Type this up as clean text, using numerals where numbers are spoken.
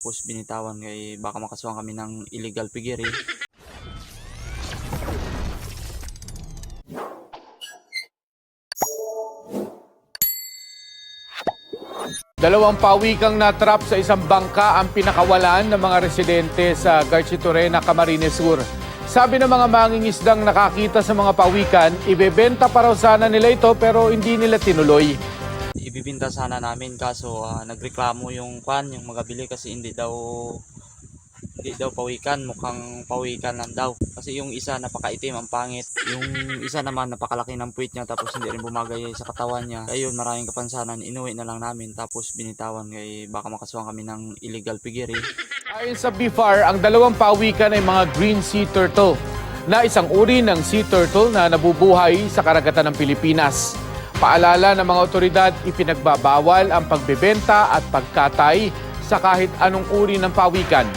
tapos binitawan kay baka makasuhan kami ng illegal piggery. Dalawang pawikang na-trap sa isang bangka ang pinakawalan ng mga residente sa Garchitorena, Camarines Sur. Sabi ng mga mangingisdang nakakita sa mga pawikan, ibebenta pa raw sana nila ito pero hindi nila tinuloy. Ibibinta sana namin kaso nagreklamo yung magabili kasi hindi daw pawikan, mukhang pawikan lang daw. Kasi yung isa napakaitim, ang pangit. Yung isa naman napakalaki ng puwit niya tapos hindi rin bumagay sa katawan niya. Ayun, maraming kapansanan, inuwi na lang namin tapos binitawan kay baka makasuhan kami ng illegal piggery. Ayon sa BIFAR, ang dalawang pawikan ay mga green sea turtle na isang uri ng sea turtle na nabubuhay sa karagatan ng Pilipinas. Paalala ng mga otoridad, ipinagbabawal ang pagbebenta at pagkatay sa kahit anong uri ng pawikan.